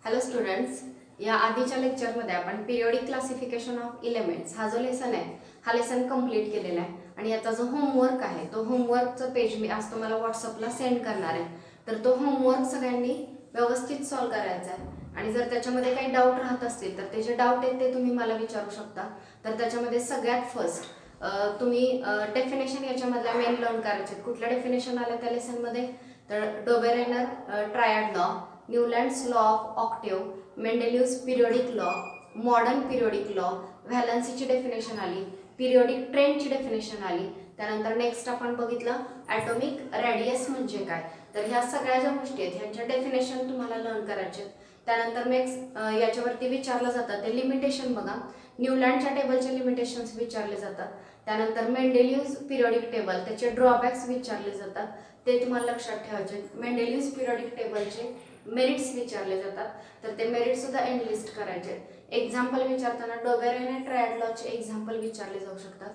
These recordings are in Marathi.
हॅलो स्टुडंट्स, या आधीच्या लेक्चरमध्ये आपण पिरियोडिक क्लासिफिकेशन ऑफ एलिमेंट्स हा जो लेसन आहे हा लेसन कंप्लीट केलेला आहे आणि याचा जो होमवर्क आहे तो होमवर्कचं पेज मी आज तुम्हाला व्हॉट्सअपला सेंड करणार आहे. तर तो होमवर्क सगळ्यांनी व्यवस्थित सॉल्व करायचा आहे आणि जर त्याच्यामध्ये काही डाऊट राहत असतील तर ते जे डाऊट आहेत ते तुम्ही मला विचारू शकता. तर त्याच्यामध्ये सगळ्यात फर्स्ट तुम्ही डेफिनेशन याच्यामधल्या मेन लर्न करायचे. कुठल्या डेफिनेशन आल्या त्या लेसनमध्ये? तर Dobereiner triad law, Newlands law of octave, Mendeleev's periodic law, modern periodic law, व्हॅलन्सीची डेफिनेशन आली, पिरियोडिक ट्रेंडची डेफिनेशन आली. त्यानंतर नेक्स्ट आपण बघितलं ॲटॉमिक रेडियस म्हणजे काय. तर ह्या सगळ्या ज्या गोष्टी आहेत ह्यांच्या डेफिनेशन तुम्हाला लर्न करायचे. त्यानंतर नेक्स्ट याच्यावरती विचारलं जातं ते लिमिटेशन बघा. न्यूलँडच्या टेबलचे लिमिटेशन्स विचारले जातात. त्यानंतर मेंडेलिव्हज पिरियोडिक टेबल त्याचे ड्रॉबॅक्स विचारले जातात, ते तुम्हाला लक्षात ठेवायचे. मेंडेलिव्हज पिरियोडिक टेबलचे मेरिट्स विचारले जातात, तर ते मेरिट सुद्धा एंड लिस्ट करायचे. एक्झाम्पल विचारताना डोबेरेनर ट्रायड लॉचे एक्झाम्पल विचारले जाऊ शकतात,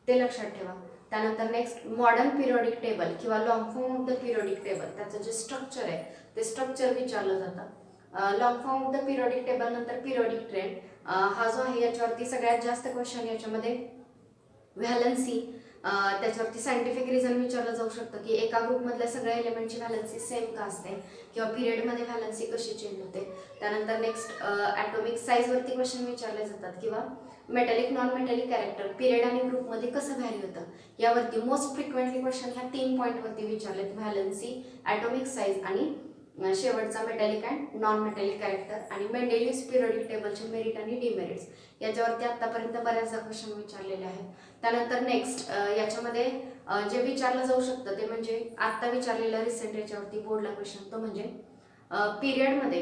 ते लक्षात ठेवा. त्यानंतर नेक्स्ट मॉडर्न पिरियोडिक टेबल किंवा long form of the periodic table त्याचं जे स्ट्रक्चर आहे ते स्ट्रक्चर विचारलं जातं. Long form of the periodic table नंतर पिरियोडिक ट्रेंड हा जो आहे याच्यावरती सगळ्यात जास्त क्वेश्चन याच्यामध्ये व्हॅलन्सी, त्याच्यावरती सायंटिफिक रिझन विचारलं जाऊ शकतं की एका ग्रुपमधल्या सगळ्या एलिमेंटची व्हॅलन्सी सेम का असते किंवा पिरियडमध्ये व्हॅलन्सी कशी चेंज होते. त्यानंतर नेक्स्ट ॲटॉमिक साईजवरती क्वेश्चन विचारले जातात किंवा metallic non metallic character period आणि ग्रुपमध्ये कसं व्हॅरी होतं यावरती मोस्ट फ्रिक्वेंटली क्वेश्चन ह्या 3 पॉईंटवरती विचारलेत: व्हॅलन्सी, ॲटॉमिक साईज आणि शेवटचा metallic and non metallic character. आणि मेंडेलिव्हज पिरियोडिक टेबलचे मेरिट आणि डिमेरिट्स याच्यावरती आतापर्यंत बऱ्याचदा क्वेश्चन विचारलेले आहेत. त्यानंतर नेक्स्ट याच्यामध्ये जे विचारलं जाऊ शकतं ते म्हणजे आत्ता विचारलेलं रिसेंट याच्यावरती बोर्डला क्वेश्चन तो म्हणजे पिरियडमध्ये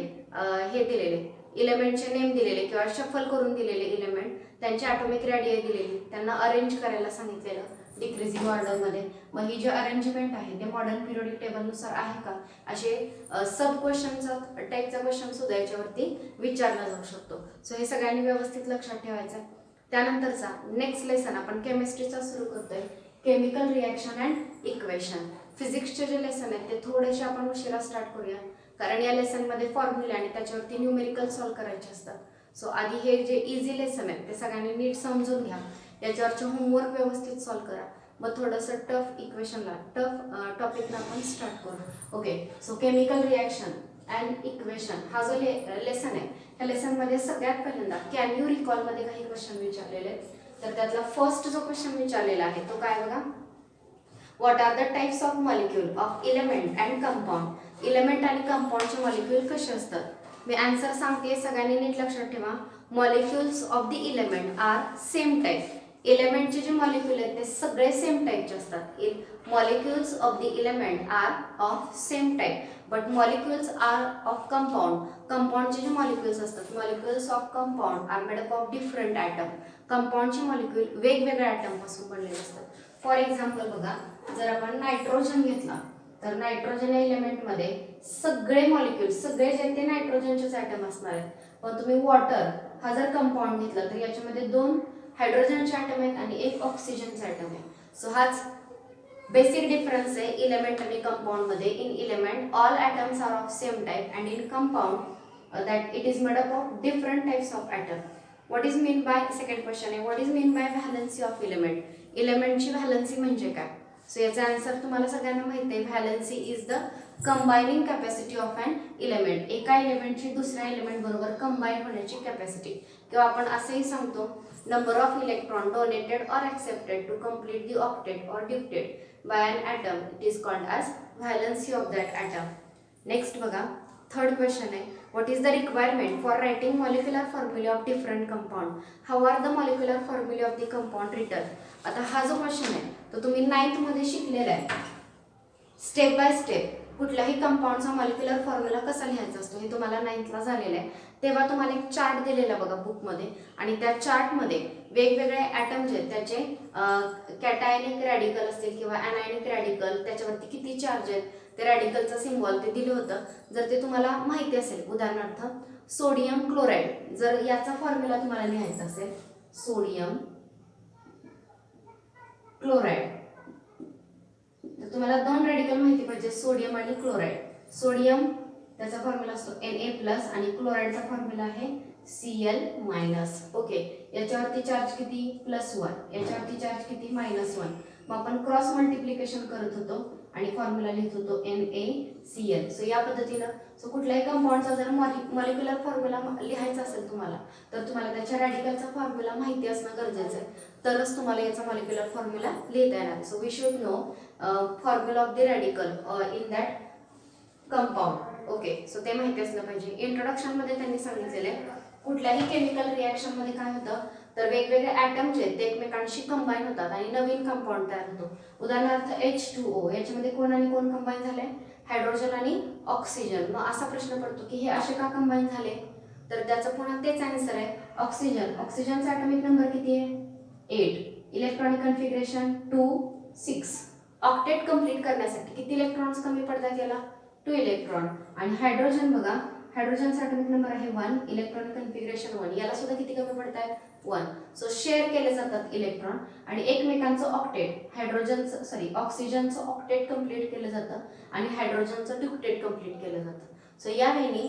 हे दिलेले इलेमेंटचे नेम दिलेले किंवा शफल करून दिलेले इलेमेंट, त्यांची ॲटॉमिक रेडियाई दिलेली, त्यांना अरेंज करायला सांगितलेलं डिक्रीजिंग ऑर्डरमध्ये. मग ही जे अरेंजमेंट आहे ते मॉडर्न पिरियोडिक टेबलनुसार आहे का, असे सब क्वेश्चनचा टाईपचा क्वेश्चन सुद्धा याच्यावरती विचारला जाऊ शकतो. सो हे सगळ्यांनी व्यवस्थित लक्षात ठेवायचं. त्यानंतरचा नेक्स्ट लेसन आपण केमिस्ट्रीचा सुरू करतोय, केमिकल रिॲक्शन अँड इक्वेशन. फिजिक्सचे जे लेसन आहेत ते थोडेसे आपण उशिरा स्टार्ट करूया कारण या लेसनमध्ये फॉर्म्युला आणि त्याच्यावरती न्यूमेरिकल सॉल्व करायचे असतात. सो आधी हे जे इझी लेसन आहेत ते सगळ्यांनी नीट समजून घ्या, याच्यावरचे होमवर्क व्यवस्थित सॉल्व करा. मग थोडंसं टफ इक्वेशनला टफ टॉपिकला आपण स्टार्ट करू. Okay, so chemical reaction and equation हा जो लेसन आहे ह्या लेसनमध्ये सगळ्यात पहिल्यांदा कॅन यू रिकॉलमध्ये काही क्वेश्चन विचारलेले आहेत. तर त्यातला फर्स्ट जो क्वेश्चन विचारलेला आहे तो काय बघा, what are the types of molecule of element and compound. Element आणि कंपाऊंडचे मॉलिक्यूल कसे असतात. मी आन्सर सांगते, सगळ्यांनी नीट लक्षात ठेवा. Molecules of the element are same type. इलेमेंटचे जे मॉलिक्यूल आहेत ते सगळे सेम टाईपचे असतात. Molecules of the element are of same type, but molecules are of compound. कंपाऊंडचे जे मॉलिक्युल्स असतात, molecules of compound are made up of different atom. कंपाऊंडचे मॉलिक्यूल वेगवेगळ्या ॲटमपासून बनलेले असतात. फॉर एक्झाम्पल बघा, जर आपण नायट्रोजन घेतला तर नायट्रोजन या एलिमेंटमध्ये सगळे मॉलिक्यूल सगळे जे ते नायट्रोजनचेच ॲटम असणार आहेत. पण तुम्ही वॉटर हा जर कंपाऊंड घेतला तर याच्यामध्ये 2 हायड्रोजनचे ॲटम आहेत आणि 1 ऑक्सिजनचा ॲटम आहे. सो हाच बेसिक डिफरन्स आहे इलेमेंट आणि कंपाऊंड मध्ये. In element all atoms are of same type and in compound that it is made up of different types of atom. What is mean by, second question आहे, what is mean by valency of element. इलेमेंटची व्हॅलन्सी म्हणजे काय. सो याचा आन्सर तुम्हाला सगळ्यांना माहिती आहे. Valency is the combining capacity of an element. एका एलिमेंटची दुसऱ्या एलिमेंट बरोबर कंबाईन होण्याची कॅपॅसिटी, किंवा आपण असंही सांगतो number of electron donated or accepted to complete the octet or dictate by an atom, it is called as valency of that atom. Next बघा, थर्ड क्वेश्चन आहे, what is the requirement for writing molecular formulae of different compound. How are the molecular formulae of the compound written. आता हा जो क्वेश्चन आहे तो तुम्ही 9th मध्ये शिकलेला आहे. स्टेप बाय स्टेप कुठल्याही कंपाऊंडचा मॉलिक्युलर फॉर्म्युला कसा लिहायचा असतो हे तुम्हाला 9th ला झालेलं आहे. तेव्हा तुम्हाला एक चार्ट दिलेला बघा बुकमध्ये, आणि त्या चार्टमध्ये वेगवेगळे ॲटम जे आहेत त्याचे कॅटायनिक रॅडिकल असतील किंवा ॲनायनिक रॅडिकल, त्याच्यावरती किती चार्ज आहेत, ते रॅडिकलचं सिम्बॉल ते दिलं होतं. जर ते तुम्हाला माहिती असेल, उदाहरणार्थ सोडियम क्लोराईड, जर याचा फॉर्म्युला तुम्हाला लिहायचा असेल सोडियम क्लोराईड, तर तुम्हाला 2 रॅडिकल माहिती पाहिजे, सोडियम आणि क्लोराईड. सोडियम त्याचा फॉर्म्युला असतो Na+ आणि क्लोराईडचा फॉर्म्युला आहे Cl-. ओके, याच्यावरती चार्ज किती +1, याच्यावरती चार्ज किती -1. मग आपण क्रॉस मल्टिप्लिकेशन करत होतो आणि फॉर्म्युला लिहित होतो NaCl. सो या पद्धतीनं सो कुठल्याही कंपाऊंडचा जर मॉलिक्युलर फॉर्म्युला लिहायचा असेल तुम्हाला, तर तुम्हाला त्याच्या रॅडिकलचा फॉर्म्युला माहिती असणं गरजेचं आहे, तरच तुम्हाला याचा मॉलिक्युलर फॉर्म्युला लिहिता येणार. So we should know formula of the radical in that compound. Okay, so ते माहिती असलं पाहिजे. इंट्रोडक्शनमध्ये त्यांनी सांगितलेलं आहे कुठल्याही केमिकल रिॲक्शनमध्ये काय होतं, तर वेगवेगळे ॲटम जे ते एकमेकांशी कंबाईन होतात आणि नवीन कंपाऊंड तयार होतो. उदाहरणार्थ H2O, याच्यामध्ये कोण आणि कोण कंबाईन झाले, हायड्रोजन आणि ऑक्सिजन. मग असा प्रश्न पडतो की हे असे का कंबाईन झाले, तर त्याचं पुन्हा तेच आन्सर आहे ऑक्सिजन. ऑक्सिजनचा ॲटॉमिक नंबर किती आहे 8, इलेक्ट्रॉनिक कन्फिगरेशन 2 6. ऑक्टेट कंप्लीट करण्यासाठी किती इलेक्ट्रॉन्स कमी पडतात याला 2 इलेक्ट्रॉन. आणि हायड्रोजन बघा, हायड्रोजनचा ॲटॉमिक नंबर आहे 1, इलेक्ट्रॉनिक कन्फिगरेशन 1, याला सुद्धा किती कमी पडतात 1. सो शेअर केले जातात इलेक्ट्रॉन आणि एकमेकांचं ऑक्टेट, ऑक्सिजनचं ऑक्टेट कंप्लीट केलं जातं आणि हायड्रोजनचं ड्युक्टेट कंप्लीट केलं जातं. सो यावेळी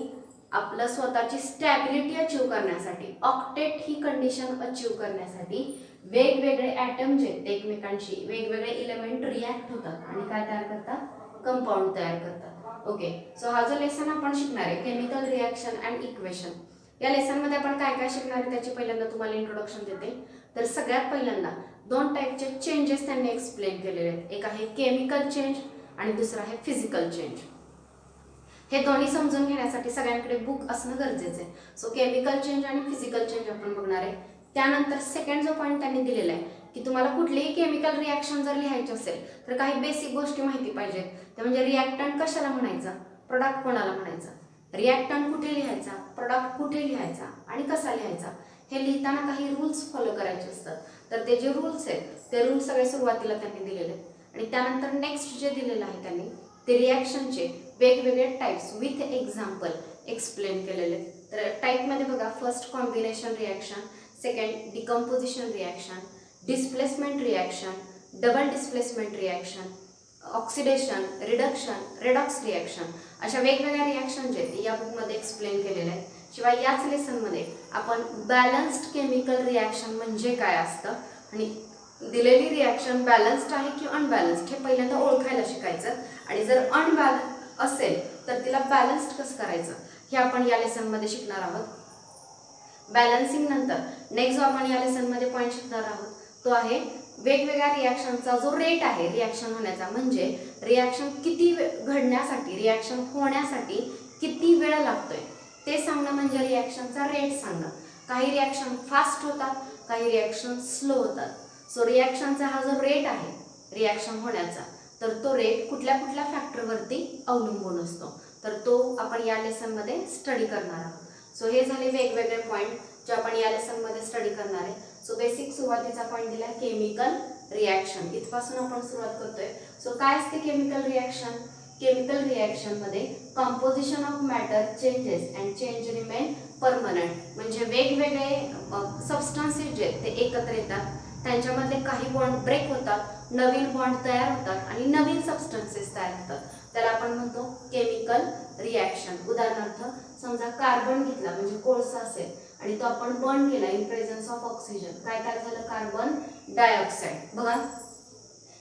आपलं स्वतःची स्टॅबिलिटी अचीव करण्यासाठी, ऑक्टेट ही कंडिशन अचीव करण्यासाठी वेगवेगळे ॲटम जे ते एकमेकांशी वेगवेगळे इलेमेंट रिॲक्ट होतात आणि काय तयार करतात, कंपाऊंड तयार करतात. ओके, सो हा जो लेसन आपण शिकणार आहे केमिकल रिॲक्शन अँड इक्वेशन, या लेसनमध्ये आपण काय काय शिकणार आहे त्याची पहिल्यांदा तुम्हाला इंट्रोडक्शन देते. तर सगळ्यात पहिल्यांदा 2 टाईपचे चेंजेस त्यांनी एक्सप्लेन केलेले आहेत. एक आहे केमिकल चेंज आणि दुसरा आहे फिजिकल चेंज. हे दोन्ही समजून घेण्यासाठी सगळ्यांकडे बुक असणं गरजेचं आहे. सो केमिकल चेंज आणि फिजिकल चेंज आपण बघणार आहे. त्यानंतर सेकंड जो पॉईंट त्यांनी दिलेला आहे की तुम्हाला कुठलीही केमिकल रिॲक्शन जर लिहायची असेल तर काही बेसिक गोष्टी माहिती पाहिजेत. ते म्हणजे रिॲक्टंट कशाला म्हणायचा, प्रोडक्ट कोणाला म्हणायचा, रिॲक्टंट कुठे लिहायचा, प्रोडक्ट कुठे लिहायचा आणि कसा लिहायचा, हे लिहिताना काही रूल्स फॉलो करायचे असतात. तर ते जे रूल्स आहेत ते रूल्स सगळे सुरुवातीला त्यांनी दिलेले आहेत. आणि त्यानंतर नेक्स्ट जे दिलेलं आहे त्यांनी ते रिॲक्शनचे वेगवेगळे टाईप्स विथ एक्झाम्पल एक्सप्लेन केलेले आहेत. तर टाईपमध्ये बघा, first combination reaction, second decomposition reaction, displacement reaction, double displacement reaction, oxidation, reduction, redox reaction, अशा वेगवेगळ्या रिॲक्शन जे या बुकमध्ये एक्सप्लेन केलेल्या आहेत. शिवाय याच लेसनमध्ये आपण बॅलन्स्ड केमिकल रिॲक्शन म्हणजे काय असतं आणि दिलेली रिॲक्शन बॅलन्स्ड आहे की अनबॅलन्स्ड हे पहिल्यांदा ओळखायला शिकायचं. आणि जर अनबॅलन्स असेल तर तिला बॅलन्स्ड कसं करायचं हे आपण या लेसनमध्ये शिकणार आहोत. बॅलन्सिंग नंतर नेक्स्ट जो आपण या लेसनमध्ये पॉईंट शिकणार आहोत तो आहे वेगवेगळ्या रिॲक्शनचा जो रेट आहे रिॲक्शन होण्याचा, म्हणजे रिॲक्शन किती घडण्यासाठी, रिॲक्शन होण्यासाठी किती वेळ लागतोय ते सांगणं म्हणजे रिॲक्शनचा रेट सांगणं. काही रिॲक्शन फास्ट होतात, काही रिॲक्शन स्लो होतात. सो रिॲक्शनचा हा जो रेट आहे रिॲक्शन होण्याचा, तर तो रेट कुठल्या कुठल्या फॅक्टरवरती अवलंबून असतो, तर तो आपण या लेसनमध्ये स्टडी करणार आहोत. सो हे झाले वेगवेगळे पॉईंट जे आपण या लेसनमध्ये स्टडी करणार आहे. सो बेसिक सुरुवातीचा पॉईंट दिला केमिकल रिॲक्शन, इथपासून आपण सुरुवात करतोय. सो काय असते केमिकल रिॲक्शन, केमिकल रिॲक्शनमध्ये composition of matter changes and change remain permanent, म्हणजे वेगवेगळे सबस्टन्सेस जे ते एकत्र येतात, त्यांच्यामधले काही बॉन्ड ब्रेक होतात, नवीन बॉन्ड तयार होतात आणि नवीन सबस्टन्सेस तयार होतात, त्याला आपण म्हणतो केमिकल रिॲक्शन. उदाहरणार्थ समजा कार्बन घेतला, म्हणजे कोळसा असेल आणि तो आपण बर्न केला इन प्रेझन्स ऑफ ऑक्सिजन, काय तयार झालं, कार्बन डायऑक्साईड. बघा,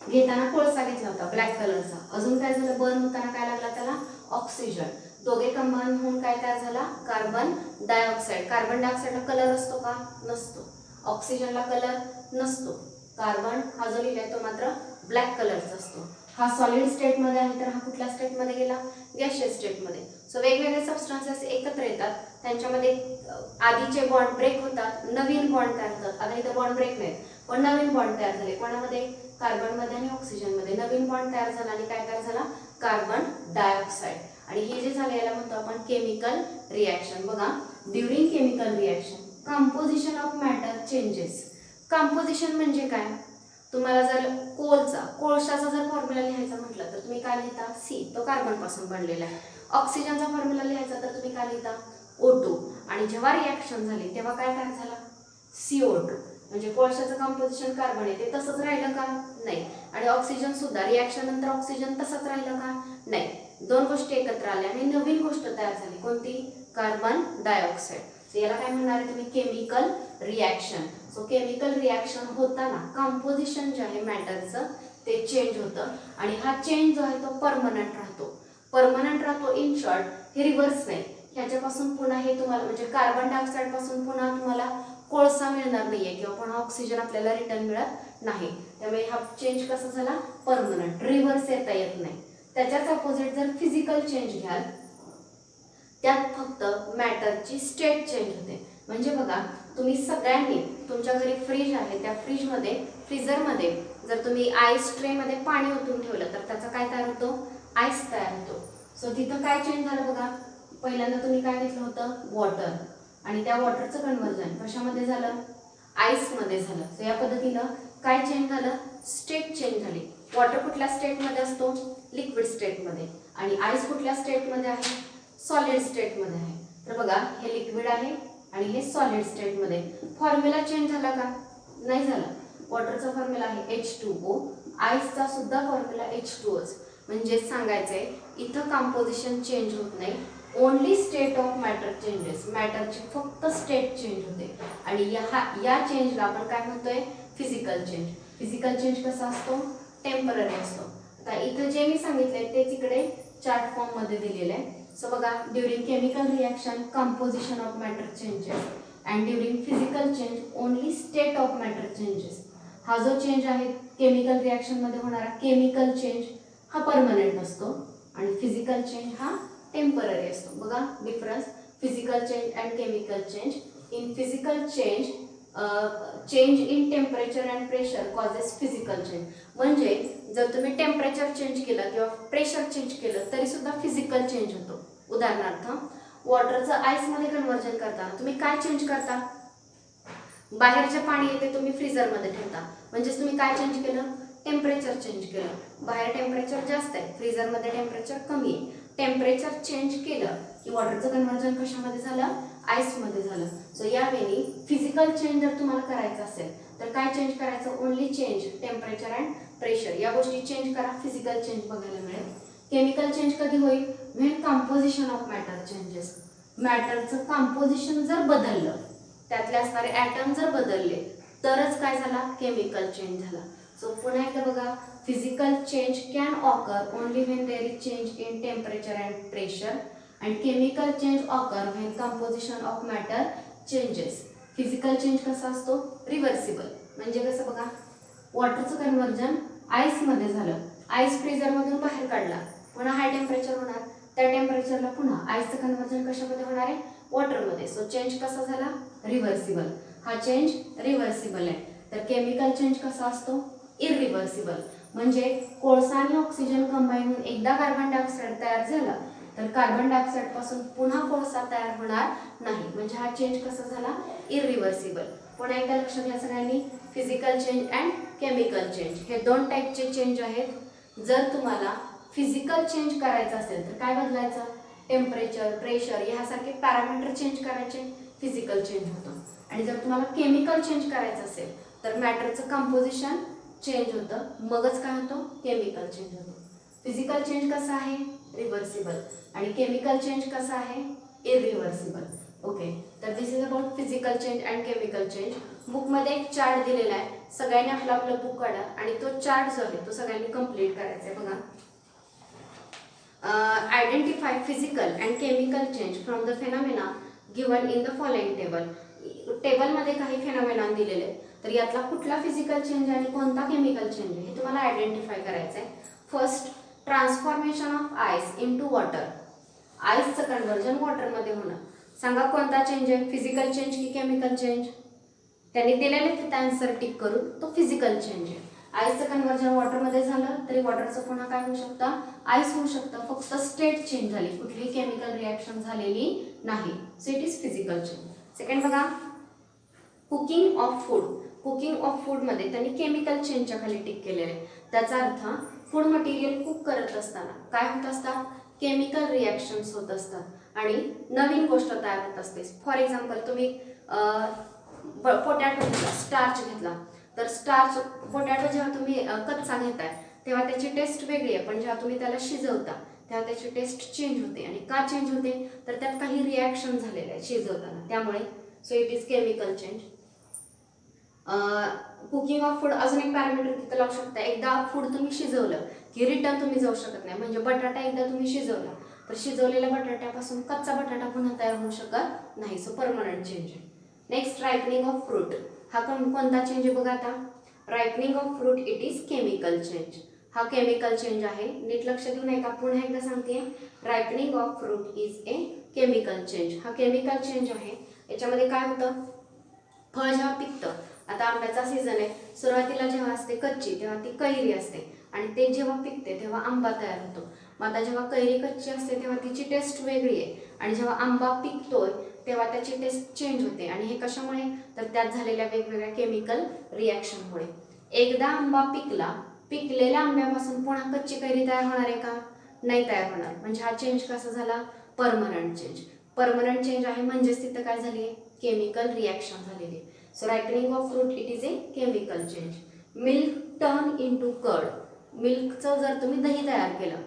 घेताना कोळसा घेतला होता ब्लॅक कलरचा, अजून काय झालं, बर्न होताना काय लागला त्याला, ऑक्सिजन. दोघे कंबाईन होऊन काय तयार झाला, कार्बन डायऑक्साईड. कार्बन डायऑक्साईडला कलर असतो का, नसतो. ऑक्सिजनला कलर नसतो. कार्बन हा जो लिहिलाय तो मात्र ब्लॅक कलरचा असतो. हा सॉलिड स्टेटमध्ये आहे तर हा कुठल्या स्टेटमध्ये गेला, गॅशियस स्टेटमध्ये. सो वेगवेगळे सबस्टन्सेस एकत्र येतात, त्यांच्यामध्ये आधीचे बॉन्ड ब्रेक होतात, नवीन बॉन्ड तयार होतात. आता इथं बॉन्ड ब्रेक नाहीत पण नवीन बॉन्ड तयार झाले, कोणामध्ये, कार्बनमध्ये आणि ऑक्सिजनमध्ये नवीन बॉन्ड तयार झाला आणि काय तयार झाला, कार्बन डायऑक्साईड. आणि हे जे झालं याला म्हणतो आपण केमिकल रिॲक्शन. बघा, during chemical reaction composition of matter changes. Composition म्हणजे काय, तुम्हाला जर कोळशाचा जर फॉर्म्युला लिहायचा म्हटलं तर तुम्ही काय लिहिता, सी, तो कार्बन पासून बनलेला आहे. ऑक्सिजनचा फॉर्म्युला लिहायचा तर तुम्ही काय लिहिता, O2. आणि जेव्हा रिॲक्शन झाली तेव्हा काय तयार झाला, CO2. म्हणजे कोळशाचं कंपोजिशन कार्बन आहे ते तसंच राहिलं का, नाही. आणि ऑक्सिजन सुद्धा रिॲक्शन नंतर ऑक्सिजन तसंच राहिलं का, नाही. दोन गोष्टी एकत्र आल्या आणि नवीन गोष्ट तयार झाली. कोणती? Carbon dioxide. सो याला काय म्हणणार आहे तुम्ही? Chemical reaction. So chemical reaction होताना कंपोजिशन जे आहे मॅटरचं ते चेंज होतं आणि हा चेंज जो आहे तो परमनंट राहतो. इन शॉर्ट हे रिव्हर्स नाही. ह्याच्यापासून पुन्हा हे तुम्हाला म्हणजे कार्बन डायऑक्साईड पासून पुन्हा तुम्हाला कोळसा मिळणार नाहीये किंवा पुन्हा ऑक्सिजन आपल्याला रिटर्न मिळत नाही. त्यामुळे हा चेंज कसा झाला? परमनंट. रिव्हर्स येता येत नाही. त्याच्याच अपोजिट जर फिजिकल चेंज घ्याल त्यात फक्त मॅटरची स्टेट चेंज होते. म्हणजे बघा तुम्ही सगळ्यांनी तुमच्या घरी फ्रीज आहे, त्या फ्रीजरमध्ये जर तुम्ही आईस ट्रेमध्ये पाणी ओतून ठेवलं तर त्याचा काय तयार होतो? आईस तयार होतो. सो तिथं काय चेंज झालं बघा. पहिल्यांदा तुम्ही काय घेतलं होतं? वॉटर. आणि त्या वॉटरचं कन्व्हर्जन कशामध्ये झालं? आईसमध्ये झालं. सो या पद्धतीनं काय चेंज झालं? स्टेट चेंज झाली. वॉटर कुठल्या स्टेटमध्ये असतो? लिक्विड स्टेटमध्ये. आणि आईस कुठल्या स्टेटमध्ये आहे? सॉलिड स्टेटमध्ये आहे. तर बघा हे लिक्विड आहे आणि हे सॉलिड स्टेटमध्ये. फॉर्म्युला चेंज झाला का? नाही झाला. वॉटरचा फॉर्म्युला आहे H2O. आईसचा सुद्धा फॉर्म्युला H2Oच. म्हणजे सांगायचंय इथं कंपोजिशन चेंज होत नाही. Only state of matter changes. मॅटरची फक्त स्टेट चेंज होते आणि या चेंजला आपण काय म्हणतोय? Physical change. फिजिकल चेंज कसा असतो? टेम्पररी असतो. आता इथं जे मी सांगितलंय तेच इकडे चार्ट फॉर्म मध्ये दिलेलं आहे. सो बघा during chemical reaction composition of matter changes and during physical change only state of matter changes. हा जो चेंज आहे केमिकल रिॲक्शन मध्ये होणारा केमिकल चेंज हा परमनंट असतो आणि फिजिकल चेंज हा टेम्पररी असतो. बघा difference. Physical change and chemical change. In physical change change in temperature and pressure causes physical change. म्हणजे जर तुम्ही टेम्परेचर चेंज केलं किंवा प्रेशर चेंज केलं तरी सुद्धा फिजिकल चेंज होतो. उदाहरणार्थ वॉटरचं आईसमध्ये कन्व्हर्जन करताना तुम्ही काय चेंज करता? बाहेरचे पाणी येते तुम्ही फ्रीजरमध्ये ठेवता. म्हणजेच तुम्ही काय चेंज केलं? टेम्परेचर चेंज केलं. बाहेर टेम्परेचर जास्त आहे, फ्रीजरमध्ये टेम्परेचर कमी आहे. टेम्परेचर चेंज केलं की वॉटरचं कन्व्हर्जन कशामध्ये झालं? आईसमध्ये झालं. सो यावेळी फिजिकल चेंज जर तुम्हाला करायचं असेल तर काय चेंज करायचं? Only change temperature and pressure. या गोष्टी चेंज करा. फिजिकल चेंज बघायला मिळेल. केमिकल चेंज कधी होईल? When composition of matter changes. मॅटरचं कंपोजिशन जर बदललं, त्यातले असणारे ॲटम जर बदलले तरच काय झाला? केमिकल चेंज झाला. सो पुन्हा एकदा बघा. Physical change can occur only when there is change in temperature and pressure and chemical change occur when composition of matter changes. Physical change कसा असतो? रिव्हर्सिबल. म्हणजे कसं बघा वॉटरचं कन्व्हर्जन आईसमध्ये झालं, आईस फ्रीजरमधून बाहेर काढला, पुन्हा हाय टेम्परेचर होणार, त्या टेम्परेचरला पुन्हा आईसचं कन्व्हर्जन कशामध्ये होणार आहे? वॉटरमध्ये. सो चेंज कसा झाला? रिव्हर्सिबल. हा चेंज रिव्हर्सिबल आहे. तर केमिकल चेंज कसा असतो? इरिव्हर्सिबल. म्हणजे कोळसा आणि ऑक्सिजन कंबाईन होऊन एकदा कार्बन डायऑक्साईड तयार झाला तर कार्बन डायऑक्साईड पासून पुन्हा कोळसा तयार होणार नाही. म्हणजे हा चेंज कसा झाला? इरिव्हर्सिबल. पुन्हा एकदा लक्षात घ्या सगळ्यांनी. Physical change and chemical change हे दोन टाईपचे चेंज आहेत. जर तुम्हाला फिजिकल चेंज करायचं असेल तर काय बदलायचं? टेम्परेचर, प्रेशर यासारखे पॅरामीटर चेंज करायचे, फिजिकल चेंज होतं. आणि जर तुम्हाला केमिकल चेंज करायचं असेल तर मॅटरचं कंपोजिशन चेंज होतं, मगच काय होतं? केमिकल चेंज होतं. फिजिकल चेंज कसा आहे? रिव्हर्सिबल. आणि केमिकल चेंज कसा आहे? इरिव्हर्सिबल. ओके. तर this is about physical change and chemical change. बुकमध्ये एक चार्ट दिलेला आहे. सगळ्यांनी आपलं आपलं बुक काढा आणि तो चार्ट जो आहे तो सगळ्यांनी कंप्लीट करायचा आहे. बघा. Identify physical and chemical change from the phenomena given in the following table. टेबलमध्ये काही फेनॉमेना दिलेले आहेत. तर यातला कुठला फिजिकल चेंज आणि कोणता केमिकल चेंज हे तुम्हाला आयडेंटिफाय करायचं आहे. First, transformation of ice into water. आईसचं कन्व्हर्जन वॉटरमध्ये होणं. सांगा कोणता चेंज आहे? फिजिकल चेंज की केमिकल चेंज? त्यांनी दिलेले तिथे आन्सर टिक करून तो फिजिकल चेंज आहे. आईसचं कन्व्हर्जन वॉटरमध्ये झालं तरी वॉटरचं पुन्हा काय होऊ शकतं? आईस होऊ शकतं. फक्त स्टेट चेंज झाली, कुठलीही केमिकल रिॲक्शन झालेली नाही. So it is physical change. Second बघा. Cooking of food. Cooking of फूडमध्ये त्यांनी केमिकल चेंजच्या खाली टिक केलेले आहे. त्याचा अर्थ फूड मटेरियल कुक करत असताना काय होत असतात? केमिकल रिॲक्शन्स होत असतात आणि नवीन गोष्ट तयार होत असते. फॉर एक्झाम्पल तुम्ही पोटॅटो घेतला, स्टार्च घेतला, तर पोटॅटो जेव्हा तुम्ही कच्चा घेताय तेव्हा त्याची टेस्ट वेगळी आहे, पण जेव्हा तुम्ही त्याला शिजवता तेव्हा त्याची टेस्ट चेंज होते. आणि का चेंज होते, तर त्यात काही रिॲक्शन झालेले आहे शिजवताना, त्यामुळे. So it is chemical change. Cooking of food अजून एक पॅरामीटर तिथं लावू शकता. एकदा फूड तुम्ही शिजवलं की रिटर्न तुम्ही जाऊ शकत नाही. म्हणजे बटाटा एकदा तुम्ही शिजवला तर शिजवलेल्या बटाट्यापासून कच्चा बटाटा पुन्हा तयार होऊ शकत नाही. सो परमनंट चेंज आहे. Next ripening of fruit. हा कोणता चेंज आहे बघा आता. Ripening of fruit it is chemical change. हा केमिकल चेंज आहे. नीट लक्ष देऊ नये का, पुन्हा एकदा सांगते. Ripening of fruit is a chemical change. हा केमिकल चेंज आहे. याच्यामध्ये काय होतं, फळ जेव्हा पिकतं, आता आंब्याचा सीझन आहे, सुरुवातीला जेव्हा असते कच्ची तेव्हा ती कैरी असते, आणि ते जेव्हा पिकते तेव्हा आंबा तयार होतो. मग आता जेव्हा कैरी कच्ची असते तेव्हा तिची टेस्ट वेगळी आहे, आणि जेव्हा आंबा पिकतोय तेव्हा त्याची टेस्ट चेंज होते. आणि हे कशामुळे, तर त्यात झालेल्या वेगवेगळ्या केमिकल रिॲक्शनमुळे. एकदा आंबा पिकला, पिकलेल्या आंब्यापासून पुन्हा कच्ची कैरी तयार होणार आहे का, नाही तयार होणार. म्हणजे हा चेंज कसा झाला, परमनंट चेंज. परमनंट चेंज आहे म्हणजेच तिथं काय झाली, केमिकल रिॲक्शन झालेली. So ripening of fruit it is a chemical change. Milk turn into curd. मिल्कचं जर तुम्ही दही तयार केलं,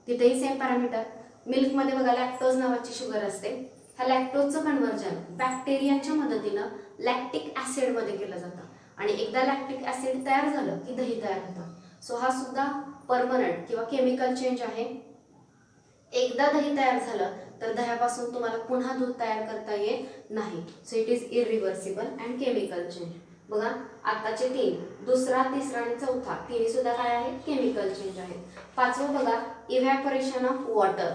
तिथेही सेम पॅरामीटर. मिल्कमध्ये बघा लॅक्टोज नावाची शुगर असते. ह्या लॅक्टोजचं कन्व्हर्जन बॅक्टेरियाच्या मदतीनं लॅक्टिक ॲसिडमध्ये केलं जातं, आणि एकदा लॅक्टिक ॲसिड तयार झालं की दही तयार होतं. सो हा सुद्धा परमनंट किंवा केमिकल चेंज आहे. एकदा दही तयार झालं तर दह्यापासून तुम्हाला पुन्हा दूध तयार करता येत नाही. So it is irreversible and chemical change. बघा आताचे 3, दुसरा, तिसरा आणि चौथा, तिन्ही सुद्धा काय आहेत, केमिकल चेंज आहेत. पाचवं बघा, इव्हॅपोरेशन ऑफ वॉटर.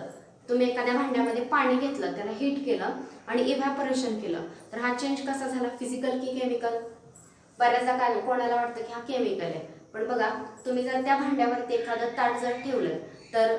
तुम्ही एखाद्या भांड्यामध्ये पाणी घेतलं, त्याला हीट केलं आणि इव्हॅपोरेशन केलं, तर हा चेंज कसा झाला, फिजिकल की केमिकल. बऱ्याचदा काय कोणाला वाटतं की हा केमिकल आहे, पण बघा तुम्ही जर त्या भांड्यावरती एखादं ताट जर ठेवलं तर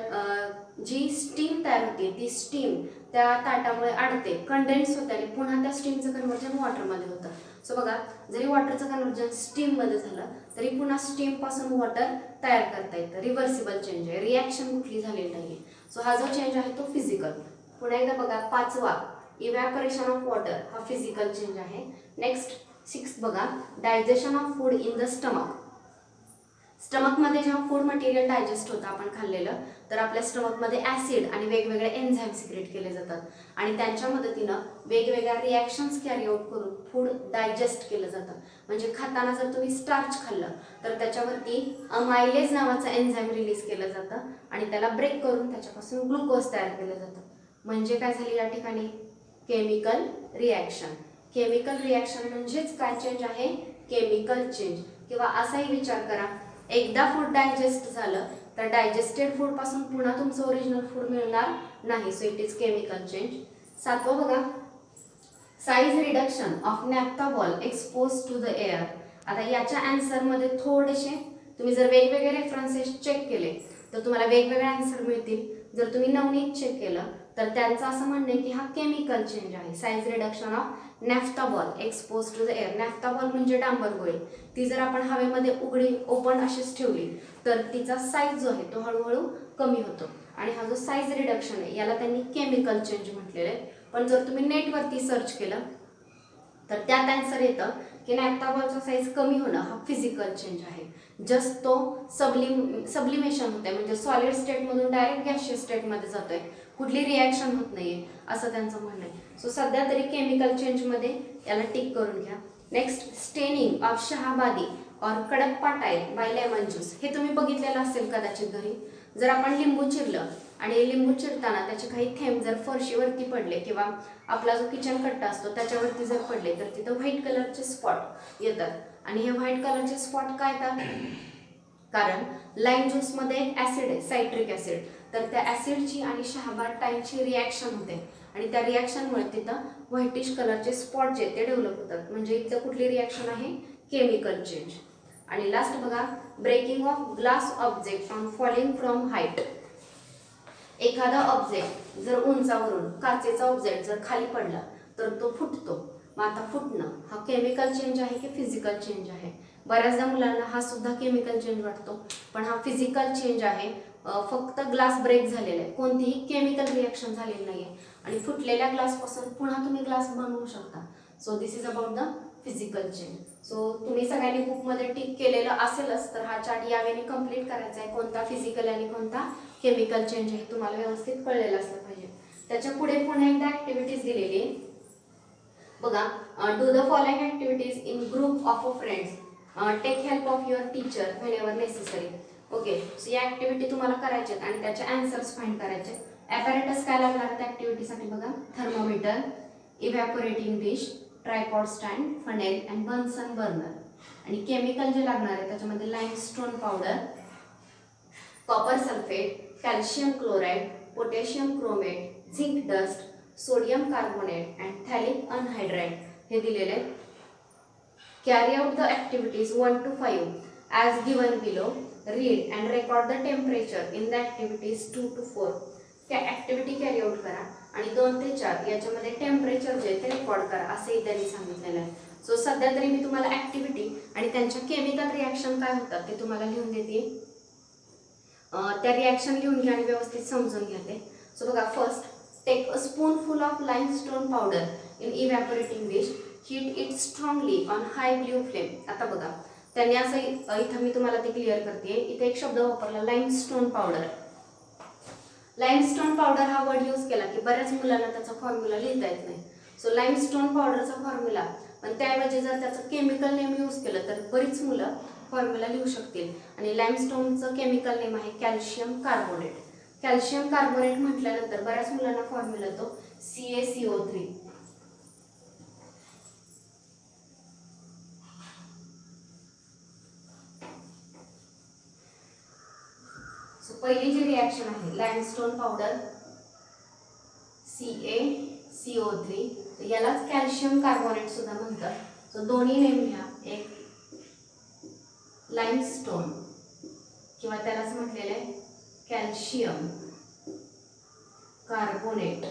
जी स्टीम तयार होते ती स्टीम त्या ताटामुळे अडते, कंडेन्स होते, आणि पुन्हा त्या स्टीमचं कन्व्हर्जन वॉटरमध्ये होतं. सो बघा जरी वॉटरचं कन्व्हर्जन स्टीममध्ये झालं तरी पुन्हा स्टीमपासून वॉटर तयार करता येतं. रिव्हर्सिबल चेंज आहे, रिॲक्शन कुठली झालेली नाही. सो हा जो चेंज आहे तो फिजिकल. पुन्हा एकदा बघा, पाचवा इव्हॅपोरेशन ऑफ वॉटर, हा फिजिकल चेंज आहे. नेक्स्ट 6 बघा, digestion of food in the stomach. स्टमकमध्ये जेव्हा फूड मटेरियल डायजेस्ट होतं आपण खाल्लेलं, तर आपल्या स्टमकमध्ये ॲसिड आणि वेगवेगळे एन्झाईम सिक्रेट केले जातात, आणि त्यांच्या मदतीनं वेगवेगळ्या रिॲक्शन्स कॅरी आउट करून फूड डायजेस्ट केलं जातं. म्हणजे खाताना जर तुम्ही स्टार्च खाल्लं तर त्याच्यावरती अमायलेज नावाचं एन्झाईम रिलीज केलं जातं, आणि त्याला ब्रेक करून त्याच्यापासून ग्लुकोज तयार केलं जातं. म्हणजे काय झाली या ठिकाणी, केमिकल रिॲक्शन. केमिकल रिॲक्शन म्हणजेच काय चेंज आहे, केमिकल चेंज. किंवा असाही विचार करा, एकदा फूड डायजेस्ट झालं तर डायजेस्टेड फूड पासून पुन्हा तुमचं ओरिजिनल फूड मिळणार नाही. So it is chemical change. 7वं बघा, size reduction of naphtha ball expose to the air. आता याच्या आन्सरमध्ये थोडेसे तुम्ही जर वेगवेगळे रेफरन्सेस चेक केले तर तुम्हाला वेगवेगळे आन्सर मिळतील. जर तुम्ही नवनीत चेक केलं तर त्यांचं असं म्हणणं आहे की हा केमिकल चेंज आहे. Size reduction of naphtha ball expose to the air. Naphtha ball म्हणजे डांबर गोळी. ती जर आपण हवेमध्ये उघडी ओपन अशीच ठेवली तर तिचा साईज जो आहे तो हळूहळू कमी होतो, आणि हा जो साईज रिडक्शन आहे याला त्यांनी केमिकल चेंज म्हटलेलं आहे. पण जर तुम्ही नेटवरती सर्च केलं तर त्यात आन्सर येतं की नॅफ्था बॉलचा साईज कमी होणं हा फिजिकल चेंज आहे. जस्ट तो सब्लिमेशन होते, म्हणजे सॉलिड स्टेटमधून डायरेक्ट गॅशियस स्टेटमध्ये जातोय, कुठली रिॲक्शन होत नाहीये असं त्यांचं म्हणणं आहे. सो सध्या तरी केमिकल चेंजमध्ये याला टिक करून घ्या. नेक्स्ट, स्टेनिंग ऑफ शहाबादी और Kadappa type by lemon juice. हे तुम्ही बघितलेलं असेल कदाचित घरी. जर आपण लिंबू चिरलं आणि लिंबू चिरताना त्याचे काही थेंब जर फरशीवरती पडले किंवा आपला जो किचन कट्टा असतो त्याच्यावरती जर पडले तर तिथं व्हाईट कलरचे स्पॉट येतात. आणि हे व्हाईट कलरचे स्पॉट का येतात, कारण लाईम ज्यूसमध्ये एक ॲसिड आहे, सायट्रिक ॲसिड. तर त्या ॲसिडची आणि शहाबाद टाईमची रिॲक्शन होते, आणि त्या रिॲक्शनमुळे तिथं व्हाईटिश कलरचे स्पॉट जे ते डेव्हलप होतात. म्हणजे इथं कुठली रिॲक्शन आहे, केमिकल चेंज. आणि लास्ट बघा, breaking of glass object on falling from height. एखादा ऑब्जेक्ट जर उंचावरून काचेचा ऑब्जेक्ट जर खाली पडला तर तो फुटतो. मग आता फुटणं हा केमिकल चेंज आहे की फिजिकल चेंज आहे. बऱ्याचदा मुलांना हा सुद्धा केमिकल चेंज वाटतो, पण हा फिजिकल चेंज आहे. फक्त ग्लास ब्रेक झालेला आहे, कोणतीही केमिकल रिॲक्शन झालेली नाही आहे, आणि फुटलेल्या ग्लासपासून पुन्हा तुम्ही ग्लास बनवू शकता. So this is about the physical change. So तुम्ही सगळ्यांनी बुकमध्ये टिक केलेलं असेलच, तर हा चार्ट यावेळी कंप्लीट करायचा आहे, कोणता फिजिकल आणि कोणता केमिकल चेंज हे तुम्हाला व्यवस्थित कळलेलं असलं पाहिजे. त्याच्या पुढे पुन्हा एकदा ऍक्टिव्हिटीज दिलेली आहे बघा. Do the following activities in group of a friends, take help of your teacher whenever necessary. Okay, so या ऍक्टिव्हिटी तुम्हाला करायच्या आणि त्याचे आन्सर्स फाइंड करायचे. ॲपॅरेटस काय लागणार त्या ऍक्टिव्हिटीसाठी बघा. Thermometer, evaporating dish, tripod stand, funnel and Bunsen burner. आणि केमिकल जे लागणार आहे त्याच्यामध्ये limestone powder, copper sulphate, calcium chloride, potassium chromate, zinc dust, sodium carbonate and phthalic anhydride हे दिलेले आहेत. Carry out the activities 1 to 5 as given below. Read and record the temperature in the activities 2 to 4. त्या ॲक्टिव्हिटी कॅरी आउट करा आणि 2 ते 4 याच्यामध्ये टेम्परेचर जे ते रेकॉर्ड करा असंही त्यांनी सांगितलेलं आहे. सो सध्या तरी मी तुम्हाला ॲक्टिव्हिटी आणि त्यांच्या केमिकल रिॲक्शन काय होतात ते तुम्हाला लिहून देते. त्या रिॲक्शन लिहून घ्या आणि व्यवस्थित समजून घ्या ते. सो बघा, first take a spoonful of limestone powder in evaporating dish, heat it strongly on high blue flame. आता बघा त्यांनी असं इथं मी तुम्हाला ते क्लिअर करते. इथे एक शब्द वापरला लाईमस्टोन पावडर. लाईमस्टोन पावडर हा वर्ड यूज केला की बऱ्याच मुलांना त्याचा फॉर्म्युला लिहिता येत नाही. सो लाईमस्टोन पावडरचा फॉर्म्युला, पण त्याऐवजी जर त्याचं केमिकल नेम यूज केलं तर बरीच मुलं फॉर्म्युला लिहू शकतील. आणि लाईमस्टोनचं केमिकल नेम आहे कॅल्शियम कार्बोनेट. कॅल्शियम कार्बोनेट म्हटल्यानंतर बऱ्याच मुलांना फॉर्म्युला तो CaCO3. सो पहिली जी रिॲक्शन आहे लाईमस्टोन पावडर CaCO3, यालाच कॅल्शियम कार्बोनेट सुद्धा म्हणतात. सो दोन्ही नेम घ्या. एक लाईमस्टोन किंवा त्यालाच म्हटलेलं आहे कॅल्शियम कार्बोनेट.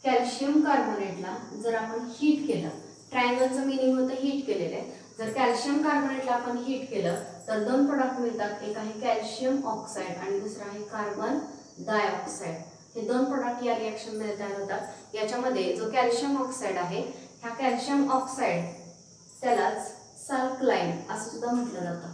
कॅल्शियम कार्बोनेटला जर आपण हीट केलं, ट्रायंगलचं मिनिंग होतं हीट केलेलं आहे. जर कॅल्शियम कार्बोनेटला आपण हीट केलं तर 2 प्रोडक्ट मिळतात. एक आहे कॅल्शियम ऑक्साईड आणि दुसरा आहे कार्बन डायऑक्साईड. हे 2 प्रोडक्ट या रिॲक्शनमध्ये तयार होतात. याच्यामध्ये जो कॅल्शियम ऑक्साईड आहे, ह्या कॅल्शियम ऑक्साईड त्यालाच सल्फलाईन असं सुद्धा म्हटलं जातं.